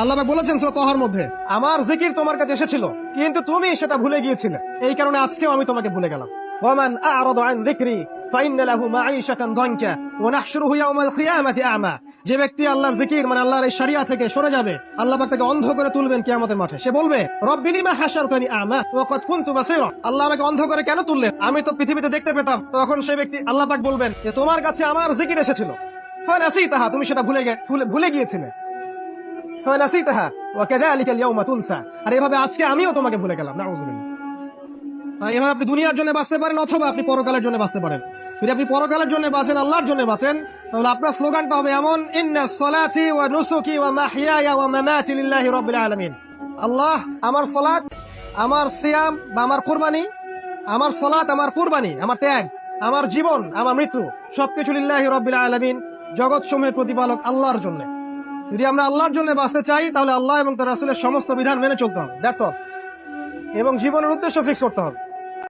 আল্লাহ পাক বলেছেন সূরা তাহার মধ্যে, আমার জিকির তোমার কাছে এসেছিল কিন্তু তুমি সেটা ভুলে গিয়েছিলে, এই কারণে আজকেও আমি তোমাকে ভুলে গেলাম। ওয়ামান আ'রাদা আন যিকরি ফাইন্না লাহু মাঈশাতান দানকা ওয়া নাহশুরুহু ইয়াওমাল কিয়ামাতি আ'মা। যে ব্যক্তি আল্লাহর জিকির মানে আল্লাহর এই শরিয়া থেকে সরে যাবে, আল্লাহ পাক তাকে অন্ধ করে তুলবেন কিয়ামতের মাঠে। সে বলবে, রব্বি লিমা হাশারতানি আ'মা ওয়া ক্বাদ কুনতু বাসীরা। আল্লাহ আমাকে অন্ধ করে কেন তুললেন, আমি তো পৃথিবীতে দেখতে পেতাম। তখন সেই ব্যক্তি আল্লাহ পাক বলবেন যে তোমার কাছে আমার জিকির এসেছিল, ফানাসিতাহা, তুমি সেটা ভুলে গিয়েছিলে। ফানাসিতাহা ওয়া কাযালিকা আল-ইয়াওমা তুনসা। আর এভাবে আজকে আমিও তোমাকে ভুলে গেলাম। নাউযুবিল্লাহ। এভাবে আপনি দুনিয়ার জন্য বাঁচতে পারেন অথবা আপনি পরকালের জন্য বাঁচতে পারেন। যদি আপনি পরকালের জন্য বাঁচেন, আল্লাহর জন্য বাঁচেন, তাহলে আপনার স্লোগানটা হবে এমন, ইন্নাস সালাতি ওয়া নুসুকি ওয়া মাহইয়ায়া ওয়া মামাতি লিল্লাহি রাব্বিল আলামিন। আল্লাহ, আমার সালাত, আমার সিয়াম বা আমার কুরবানি, আমার সালাত, আমার কুরবানি, আমার ত্যাগ, আমার জীবন, আমার মৃত্যু সবকিছু লিল্লাহি রাব্বিল আলামিন, জগৎ সমূহের প্রতিপালক আল্লাহর জন্য। যদি আমরা আল্লাহর জন্য বাঁচতে চাই তাহলে আল্লাহ এবং তার রাসূলের সমস্ত বিধান মেনে চলতে হবে, দ্যাটস অল। এবং জীবনের উদ্দেশ্য ফিক্স করতে হবে।